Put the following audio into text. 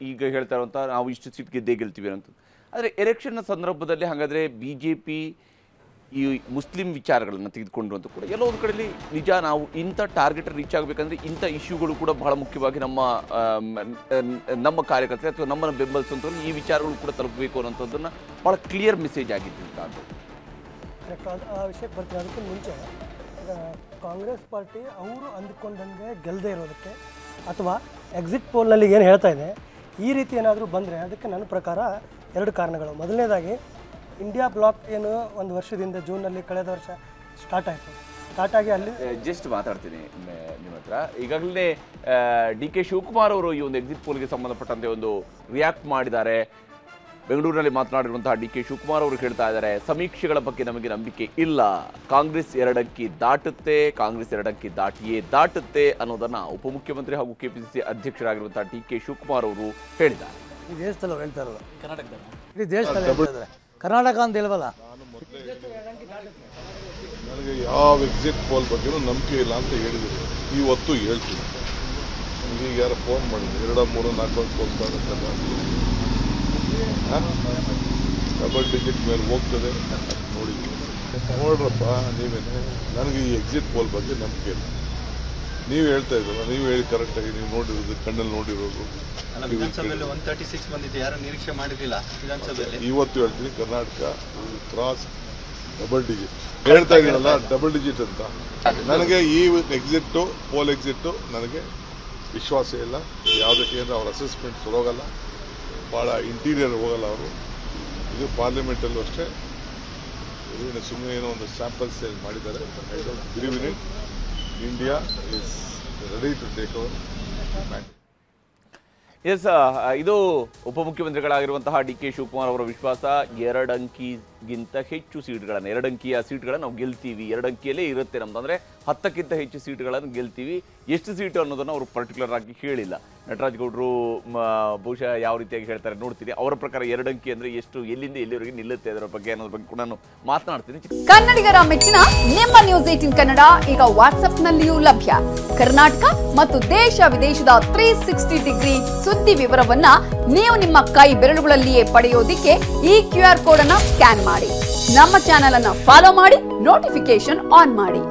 ಈಗ ಹೇಳ್ತಾ ಇರುವಂಥ ನಾವು ಇಷ್ಟು ಸೀಟ್ ಗೆದ್ದೇ ಗೆಲ್ತೀವಿ ಅಂತ. ಆದರೆ ಎಲೆಕ್ಷನ್ನ ಸಂದರ್ಭದಲ್ಲಿ ಹಾಗಾದರೆ BJP ಈ ಮುಸ್ಲಿಂ ವಿಚಾರಗಳನ್ನು ತೆಗೆದುಕೊಂಡು ಅಂತ ಕೂಡ ಎಲ್ಲೋ ಒಂದು ಕಡೆಯಲ್ಲಿ ನಿಜ ನಾವು ಇಂಥ ಟಾರ್ಗೆಟ್ ರೀಚ್ ಆಗಬೇಕಂದ್ರೆ ಇಂಥ ಇಶ್ಯೂಗಳು ಕೂಡ ಬಹಳ ಮುಖ್ಯವಾಗಿ ನಮ್ಮ ಕಾರ್ಯಕರ್ತರು ಅಥವಾ ನಮ್ಮನ್ನು ಬೆಂಬಲಿಸುವಂಥವ್ರು ಈ ವಿಚಾರಗಳು ಕೂಡ ತಲುಪಬೇಕು ಅನ್ನೋಂಥದ್ದನ್ನು ಭಾಳ ಕ್ಲಿಯರ್ ಮೆಸೇಜ್ ಆಗಿದ್ದು ಅಂತ. ಆ ವಿಷಯಕ್ಕೆ ಬರ್ತೀನಿ. ಅದಕ್ಕಿಂತ ಮುಂಚೆ ಕಾಂಗ್ರೆಸ್ ಪಾರ್ಟಿ ಅವರು ಅಂದುಕೊಂಡಂಗೆ ಗೆಲ್ಲದೆ ಇರೋದಕ್ಕೆ ಅಥವಾ ಎಕ್ಸಿಟ್ ಪೋಲ್ನಲ್ಲಿ ಏನು ಹೇಳ್ತಾ ಇದೆ ಈ ರೀತಿ ಏನಾದರೂ ಬಂದರೆ ಅದಕ್ಕೆ ನನ್ನ ಪ್ರಕಾರ 2 ಕಾರಣಗಳು. ಮೊದಲನೇದಾಗಿ ಇಂಡಿಯಾ ಬ್ಲಾಕ್ ಏನು ಒಂದು ವರ್ಷದಿಂದ ಜೂನ್ನಲ್ಲಿ ಕಳೆದ ವರ್ಷ ಸ್ಟಾರ್ಟ್ ಆಗಿ ಅಲ್ಲಿ ಜಸ್ಟ್ ಮಾತಾಡ್ತೀನಿ ನಿಮ್ಮ ಹತ್ರ. ಈಗಾಗಲೇ DK ಶಿವಕುಮಾರ್ ಅವರು ಈ ಒಂದು ಎಕ್ಸಿಟ್ ಪೋಲ್ಗೆ ಸಂಬಂಧಪಟ್ಟಂತೆ ಒಂದು ರಿಯಾಕ್ಟ್ ಮಾಡಿದ್ದಾರೆ. ಬೆಂಗಳೂರಿನಲ್ಲಿ ಮಾತನಾಡಿರುವಂತಹ DK ಶಿವಕುಮಾರ್ ಅವರು ಹೇಳ್ತಾ ಇದ್ದಾರೆ, ಸಮೀಕ್ಷೆಗಳ ಬಗ್ಗೆ ನಮಗೆ ನಂಬಿಕೆ ಇಲ್ಲ, ಕಾಂಗ್ರೆಸ್ 2 ಅಂಕಿ ದಾಟುತ್ತೆ, ಕಾಂಗ್ರೆಸ್ 2 ಅಂಕಿ ದಾಟುತ್ತೆ ಅನ್ನೋದನ್ನ ಉಪಮುಖ್ಯಮಂತ್ರಿ ಹಾಗೂ KPCC ಅಧ್ಯಕ್ಷರಾಗಿರುವಂತಹ DK ಶಿವಕುಮಾರ್ ಅವರು ಹೇಳಿದ್ದಾರೆ. ಈ ದೇಶದಲ್ಲಿ ಅವ್ರು ಹೇಳ್ತಾ ಇರೋದು ಕರ್ನಾಟಕದಲ್ಲಿ, ಇಡೀ ದೇಶದಲ್ಲಿ ಹೇಳ್ತಾ ಇದ್ದಾರೆ, ಕರ್ನಾಟಕ ಅಂತ ಹೇಳ್ಬಲ್ಲ. ನನಗೆ ಯಾವ ಎಕ್ಸಿಟ್ ಪೋಲ್ ಬಗ್ಗೆನೂ ನಂಬಿಕೆ ಇಲ್ಲ ಅಂತ ಹೇಳಿದ್ರು. ಇವತ್ತು ಹೇಳ್ತೀನಿ. ನನಗೆ ಈಗ ಯಾರು ಫೋನ್ ಮಾಡಿದ್ರು 2, 3, 4 ಫೋನ್ ಮಾಡುತ್ತಲ್ಲ, ಡಬಲ್ ಡಿಜಿಟ್ ಮೇಲೆ ಹೋಗ್ತದೆ ನೋಡಿದ್ದೀನಿ. ನೋಡ್ರಪ್ಪ ನೀವೇನೆ, ನನಗೆ ಈ ಎಕ್ಸಿಟ್ ಪೋಲ್ ಬಗ್ಗೆ ನಂಬಿಕೆ ಇಲ್ಲ. ನೀವು ಹೇಳ್ತಾ ಇದ್ರಲ್ಲ, ನೀವು ಹೇಳಿ ಕರೆಕ್ಟಾಗಿ ನೀವು ನೋಡಿರೋದು, ಕಣ್ಣಲ್ಲಿ ನೋಡಿರೋದು. ವಿಧಾನಸಭೆಯಲ್ಲಿ 136 ಬಂದಿದೆ, ಯಾರು ನಿರೀಕ್ಷೆ ಮಾಡಿರಲಿಲ್ಲ ವಿಧಾನಸಭೆಯಲ್ಲಿ. ಇವತ್ತು ಹೇಳ್ತೀನಿ, ಕರ್ನಾಟಕ ಕ್ರಾಸ್ ಡಬಲ್ ಡಿಜಿಟ್ ಹೇಳ್ತಾ ಇದ್ದೀನಲ್ಲ, ಡಬಲ್ ಡಿಜಿಟ್ ಅಂತ. ನನಗೆ ಈ ಎಕ್ಸಿಟ್ಟು ಪೋಲ್ ಎಕ್ಸಿಟ್ಟು ನನಗೆ ವಿಶ್ವಾಸ ಇಲ್ಲ. ಯಾವುದಕ್ಕೆ ಅಂದರೆ ಅವ್ರ ಅಸೆಸ್ಮೆಂಟ್ಸ್ ಹೋಗಲ್ಲ, ಭಾಳ ಇಂಟೀರಿಯರ್ ಹೋಗಲ್ಲ ಅವರು. ಇದು ಪಾರ್ಲಿಮೆಂಟಲ್ಲೂ ಅಷ್ಟೇ ಸುಮ್ಮನೆ ಏನೋ ಒಂದು ಸ್ಯಾಂಪಲ್ ಸೇಲ್ ಮಾಡಿದ್ದಾರೆ. I don't believe in it. India is ready to take over mandate. Yes, ಇದು ಉಪಮುಖ್ಯಮಂತ್ರಿಗಳಾಗಿರುವಂತಹ DK ಶಿವಕುಮಾರ್ ಅವರ ವಿಶ್ವಾಸ. 2 ಅಂಕಿಗಿಂತ ಹೆಚ್ಚು ಸೀಟ್ಗಳನ್ನು, 2 ಅಂಕಿಯ ಸೀಟ್ಗಳನ್ನು ನಾವು ಗೆಲ್ತೀವಿ, 2 ಅಂಕಿಯಲ್ಲೇ ಇರುತ್ತೆ ನಮ್ದು. ಅಂದರೆ 10ಕ್ಕಿಂತ ಹೆಚ್ಚು ಸೀಟ್ಗಳನ್ನು ಗೆಲ್ತೀವಿ. ಎಷ್ಟು ಸೀಟು ಅನ್ನೋದನ್ನು ಅವರು ಪರ್ಟಿಕ್ಯುಲರ್ ಆಗಿ ಹೇಳಿಲ್ಲ. ನಟರಾಜ್ ಗೌಡರು ಬಹುಶಃ ಯಾವ ರೀತಿಯಾಗಿ ಹೇಳ್ತಾರೆ ನೋಡ್ತೀನಿ. ಅವರ ಪ್ರಕಾರ 2 ಅಂಕಿ ಅಂದರೆ ಎಷ್ಟು, ಎಲ್ಲಿಂದ ಎಲ್ಲಿವರೆಗೆ ನಿಲ್ಲುತ್ತೆ ಅದರ ಬಗ್ಗೆ ಅನ್ನೋದ್ರ ಬಗ್ಗೆ ಕೂಡ ನಾನು ಮಾತನಾಡ್ತೀನಿ. ಕನ್ನಡಿಗರ ಮೆಚ್ಚಿನ ನಿಮ್ಮ ನ್ಯೂಸ್ 18 ಕನ್ನಡ ಈಗ ವಾಟ್ಸ್ಆಪ್ನಲ್ಲಿಯೂ ಲಭ್ಯ. ಕರ್ನಾಟಕ ಮತ್ತು ದೇಶ ವಿದೇಶದ 360 ಡಿಗ್ರಿ ಸುದ್ದಿ ವಿವರವನ್ನ ನೀವು ನಿಮ್ಮ ಕೈ ಬೆರಳುಗಳಲ್ಲಿಯೇ ಪಡೆಯೋದಿಕ್ಕೆ ಈ QR ಕೋಡ್ ಅನ್ನು ಸ್ಕ್ಯಾನ್ ಮಾಡಿ. ನಮ್ಮ ಚಾನೆಲ್ ಅನ್ನು ಫಾಲೋ ಮಾಡಿ, ನೋಟಿಫಿಕೇಶನ್ ಆನ್ ಮಾಡಿ.